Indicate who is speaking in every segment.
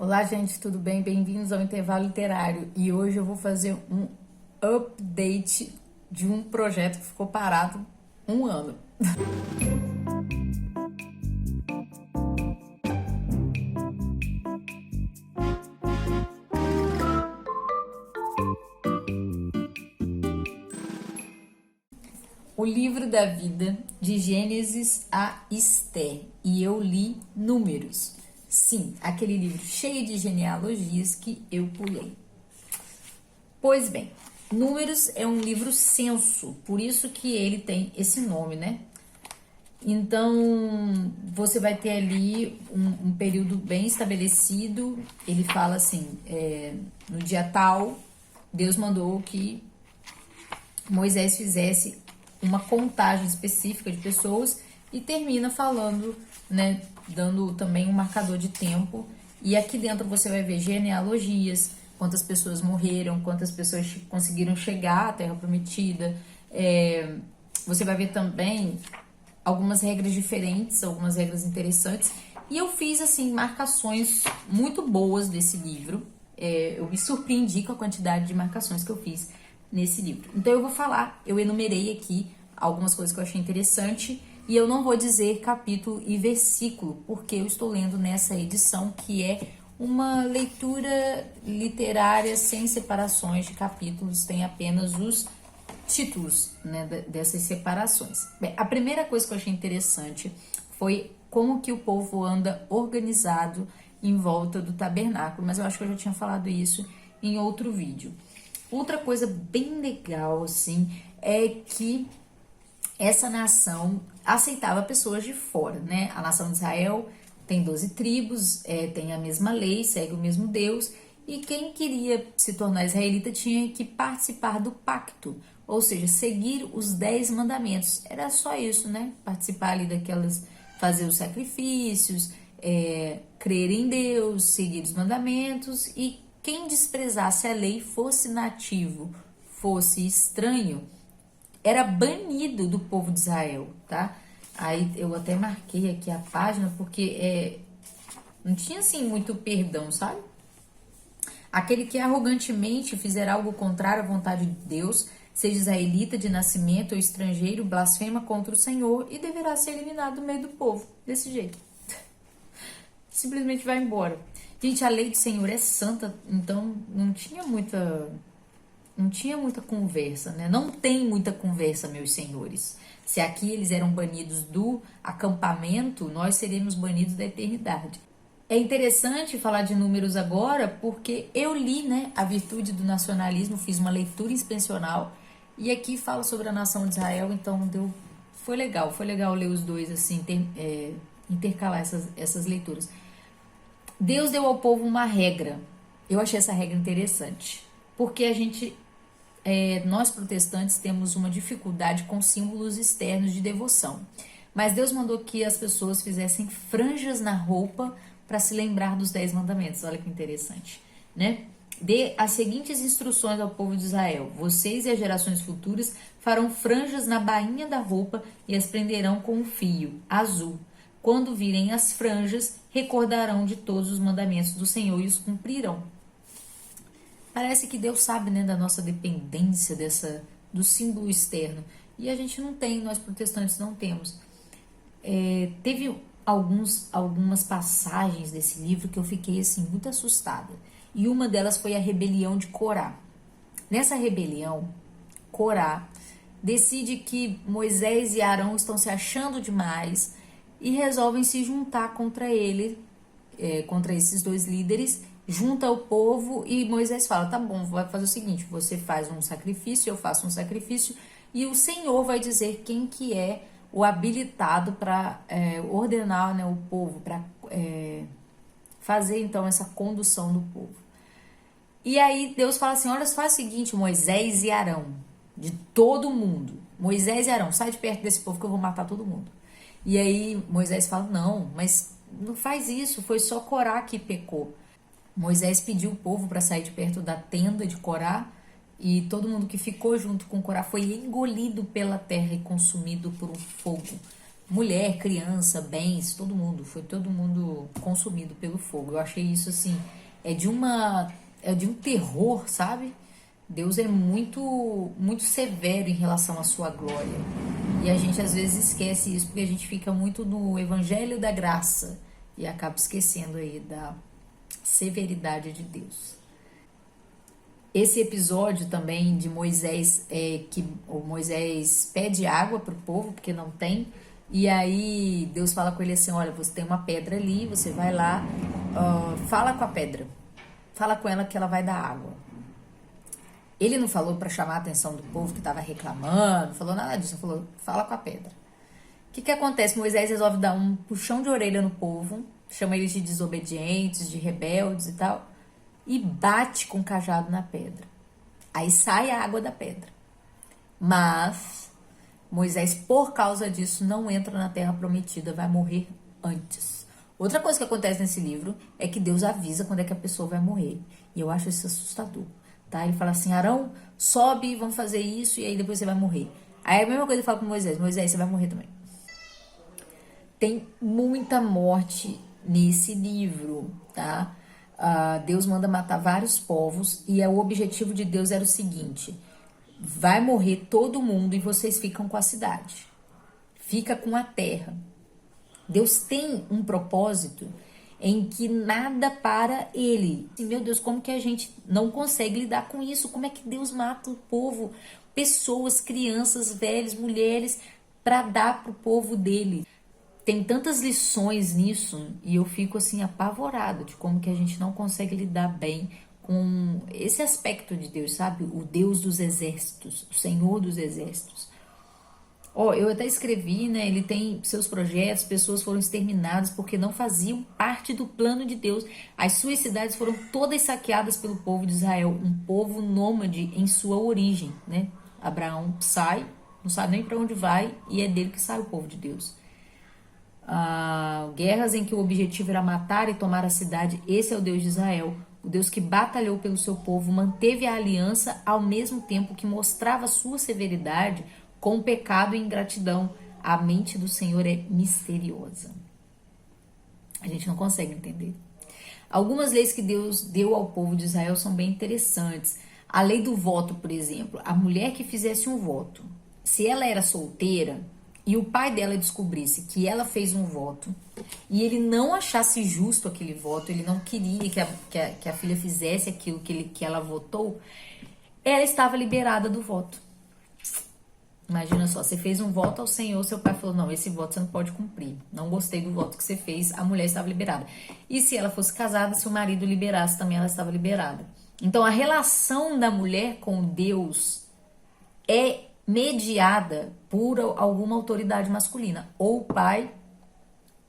Speaker 1: Olá, gente, tudo bem? Bem-vindos ao Intervalo Literário. E hoje eu vou fazer um update de um projeto que ficou parado um ano. O livro da vida, de Gênesis a Esther, e eu li Números. Sim, aquele livro cheio de genealogias que eu pulei. Pois bem, Números é um livro censo, por isso que ele tem esse nome, né? Então, você vai ter ali um período bem estabelecido. Ele fala assim, no dia tal, Deus mandou que Moisés fizesse uma contagem específica de pessoas e termina falando, né, dando também um marcador de tempo. E aqui dentro você vai ver genealogias, quantas pessoas morreram, quantas pessoas conseguiram chegar à Terra Prometida. Você vai ver também algumas regras diferentes, algumas regras interessantes. E eu fiz, assim, marcações muito boas desse livro. Eu me surpreendi com a quantidade de marcações que eu fiz nesse livro. Então eu vou falar, eu enumerei aqui algumas coisas que eu achei interessante e eu não vou dizer capítulo e versículo, porque eu estou lendo nessa edição que é uma leitura literária sem separações de capítulos, tem apenas os títulos, né, dessas separações. Bem, a primeira coisa que eu achei interessante foi como que o povo anda organizado em volta do tabernáculo, mas eu acho que eu já tinha falado isso em outro vídeo. Outra coisa bem legal, assim, é que essa nação aceitava pessoas de fora, né? A nação de Israel tem 12 tribos, tem a mesma lei, segue o mesmo Deus, e quem queria se tornar israelita tinha que participar do pacto, ou seja, seguir os 10 mandamentos. Era só isso, né? Participar ali daquelas, fazer os sacrifícios, crer em Deus, seguir os mandamentos, e quem desprezasse a lei, fosse nativo, fosse estranho, era banido do povo de Israel, tá? Aí eu até marquei aqui a página, porque não tinha assim muito perdão, sabe? Aquele que arrogantemente fizer algo contrário à vontade de Deus, seja israelita de nascimento ou estrangeiro, blasfema contra o Senhor e deverá ser eliminado do meio do povo. Desse jeito. Simplesmente vai embora. Gente, a lei do Senhor é santa, então não tinha muita conversa, né? Não tem muita conversa, meus senhores. Se aqui eles eram banidos do acampamento, nós seremos banidos da eternidade. É interessante falar de Números agora, porque eu li, né, A Virtude do Nacionalismo, fiz uma leitura inspecional, e aqui fala sobre a nação de Israel, então foi legal ler os dois, assim, intercalar essas leituras. Deus deu ao povo uma regra. Eu achei essa regra interessante, porque nós protestantes temos uma dificuldade com símbolos externos de devoção. Mas Deus mandou que as pessoas fizessem franjas na roupa para se lembrar dos 10 mandamentos. Olha que interessante, né? Dê as seguintes instruções ao povo de Israel: vocês e as gerações futuras farão franjas na bainha da roupa e as prenderão com um fio azul. Quando virem as franjas, recordarão de todos os mandamentos do Senhor e os cumprirão. Parece que Deus sabe, né, da nossa dependência do símbolo externo. E a gente não tem, nós protestantes não temos. Teve algumas passagens desse livro que eu fiquei assim muito assustada. E uma delas foi a rebelião de Corá. Nessa rebelião, Corá decide que Moisés e Arão estão se achando demais e resolvem se juntar contra ele, contra esses dois líderes. Junta o povo e Moisés fala: tá bom, vai fazer o seguinte, você faz um sacrifício, eu faço um sacrifício, e o Senhor vai dizer quem que é o habilitado para ordenar, né, o povo, para fazer então essa condução do povo. E aí Deus fala assim: olha, faz o seguinte, Moisés e Arão, de todo mundo, Moisés e Arão, sai de perto desse povo que eu vou matar todo mundo. E aí Moisés fala: não, mas não faz isso, foi só Corá que pecou. Moisés pediu o povo para sair de perto da tenda de Corá, e todo mundo que ficou junto com Corá foi engolido pela terra e consumido por um fogo. mulher, criança, bens, todo mundo, foi todo mundo consumido pelo fogo. Eu achei isso assim, é de um terror, sabe? Deus é muito severo em relação à sua glória. E a gente às vezes esquece isso porque a gente fica muito no evangelho da graça e acaba esquecendo aí da severidade de Deus. Esse episódio também de Moisés, que o Moisés pede água para o povo porque não tem, e aí Deus fala com ele assim: olha, você tem uma pedra ali, você vai lá, fala com a pedra, fala com ela que ela vai dar água. Ele não falou para chamar a atenção do povo que estava reclamando, não falou nada disso, falou: fala com a pedra. O que acontece? Moisés resolve dar um puxão de orelha no povo, chama eles de desobedientes, de rebeldes e tal, e bate com o cajado na pedra. Aí sai a água da pedra. Mas Moisés, por causa disso, não entra na terra prometida, vai morrer antes. Outra coisa que acontece nesse livro é que Deus avisa quando é que a pessoa vai morrer. E eu acho isso assustador. Tá? Ele fala assim: Arão, sobe, vamos fazer isso, e aí depois você vai morrer. Aí a mesma coisa ele fala com Moisés: Moisés, você vai morrer também. Tem muita morte nesse livro, tá? Deus manda matar vários povos e o objetivo de Deus era o seguinte: vai morrer todo mundo e vocês ficam com a cidade. Fica com a terra. Deus tem um propósito em que nada para ele. E, meu Deus, como que a gente não consegue lidar com isso? Como é que Deus mata o povo? Pessoas, crianças, velhos, mulheres, para dar para o povo dele. Tem tantas lições nisso e eu fico assim apavorada de como que a gente não consegue lidar bem com esse aspecto de Deus, sabe? O Deus dos exércitos, o Senhor dos exércitos. Eu até escrevi, né? Ele tem seus projetos, pessoas foram exterminadas porque não faziam parte do plano de Deus. As suas cidades foram todas saqueadas pelo povo de Israel, um povo nômade em sua origem, né? Abraão sai, não sabe nem para onde vai e é dele que sai o povo de Deus. Guerras em que o objetivo era matar e tomar a cidade. Esse é o Deus de Israel, o Deus que batalhou pelo seu povo, manteve a aliança ao mesmo tempo que mostrava sua severidade com o pecado e ingratidão. A mente do Senhor é misteriosa. A gente não consegue entender. Algumas leis que Deus deu ao povo de Israel são bem interessantes. A lei do voto, por exemplo. A mulher que fizesse um voto, se ela era solteira e o pai dela descobrisse que ela fez um voto e ele não achasse justo aquele voto, ele não queria que a filha fizesse aquilo que ela votou, ela estava liberada do voto. Imagina só, você fez um voto ao Senhor, seu pai falou: não, esse voto você não pode cumprir, não gostei do voto que você fez, a mulher estava liberada. E se ela fosse casada, se o marido liberasse também, ela estava liberada. Então a relação da mulher com Deus é mediada por alguma autoridade masculina, ou o pai,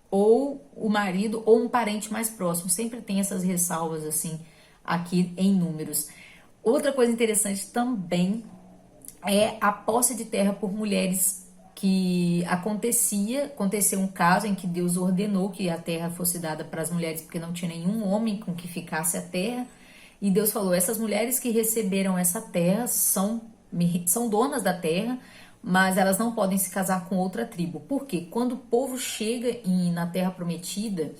Speaker 1: ou o marido, ou um parente mais próximo. Sempre tem essas ressalvas assim aqui em Números. Outra coisa interessante também é a posse de terra por mulheres, que aconteceu um caso em que Deus ordenou que a terra fosse dada para as mulheres porque não tinha nenhum homem com que ficasse a terra, e Deus falou: essas mulheres que receberam essa terra são donas da terra, mas elas não podem se casar com outra tribo. Por quê? Quando o povo chega na terra prometida,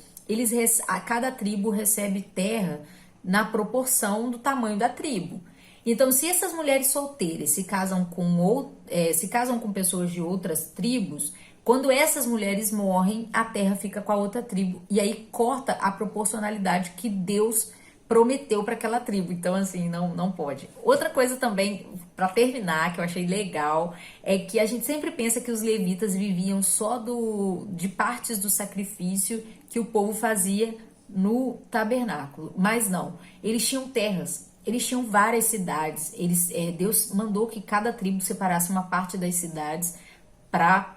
Speaker 1: cada tribo recebe terra na proporção do tamanho da tribo. Então, se essas mulheres solteiras se casam com pessoas de outras tribos, quando essas mulheres morrem, a terra fica com a outra tribo. E aí corta a proporcionalidade que Deus prometeu para aquela tribo. Então, assim, não pode. Outra coisa também, para terminar, que eu achei legal, é que a gente sempre pensa que os levitas viviam só de partes do sacrifício que o povo fazia no tabernáculo. Mas não, eles tinham terras. Eles tinham várias cidades. Deus mandou que cada tribo separasse uma parte das cidades para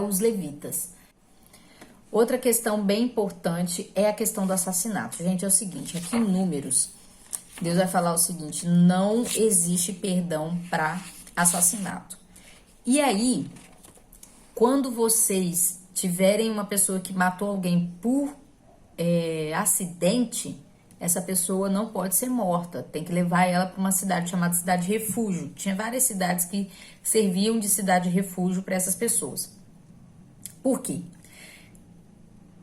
Speaker 1: os levitas. Outra questão bem importante é a questão do assassinato. Gente, é o seguinte, aqui em Números, Deus vai falar o seguinte: não existe perdão para assassinato. E aí, quando vocês tiverem uma pessoa que matou alguém por acidente, essa pessoa não pode ser morta, tem que levar ela para uma cidade chamada cidade refúgio. Tinha várias cidades que serviam de cidade refúgio para essas pessoas. Por quê?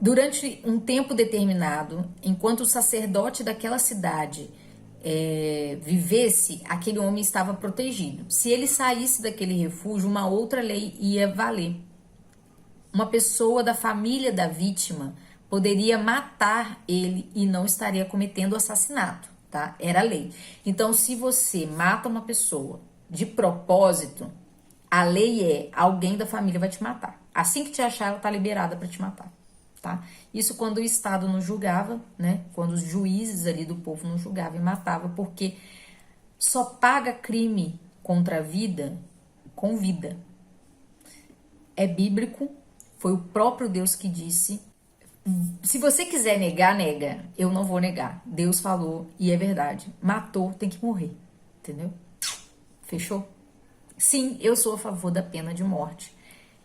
Speaker 1: Durante um tempo determinado, enquanto o sacerdote daquela cidade vivesse, aquele homem estava protegido. Se ele saísse daquele refúgio, uma outra lei ia valer. Uma pessoa da família da vítima poderia matar ele e não estaria cometendo assassinato, tá? Era a lei. Então, se você mata uma pessoa de propósito, a lei é alguém da família vai te matar. Assim que te achar, ela tá liberada para te matar, tá? Isso quando o Estado não julgava, né? Quando os juízes ali do povo não julgavam e matavam, porque só paga crime contra a vida com vida. É bíblico, foi o próprio Deus que disse. Se você quiser negar, nega. Eu não vou negar. Deus falou e é verdade. Matou, tem que morrer. Entendeu? Fechou? Sim, eu sou a favor da pena de morte.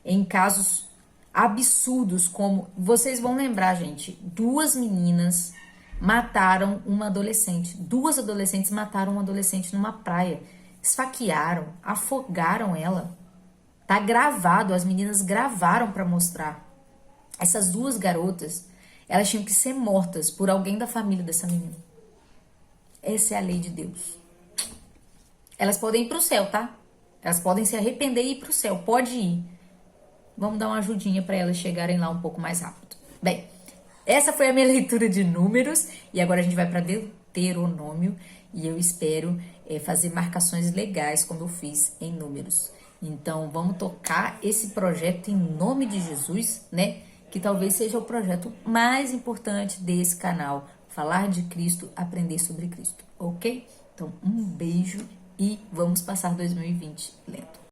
Speaker 1: Em casos absurdos como... Vocês vão lembrar, gente. 2 meninas mataram uma adolescente. 2 adolescentes mataram uma adolescente numa praia. Esfaquearam, afogaram ela. Tá gravado, as meninas gravaram para mostrar. Essas 2 garotas, elas tinham que ser mortas por alguém da família dessa menina. Essa é a lei de Deus. Elas podem ir pro céu, tá? Elas podem se arrepender e ir pro céu. Pode ir. Vamos dar uma ajudinha para elas chegarem lá um pouco mais rápido. Bem, essa foi a minha leitura de Números. E agora a gente vai para Deuteronômio. E eu espero fazer marcações legais como eu fiz em Números. Então, vamos tocar esse projeto em nome de Jesus, né? Que talvez seja o projeto mais importante desse canal. Falar de Cristo, aprender sobre Cristo, ok? Então, um beijo e vamos passar 2020 lento.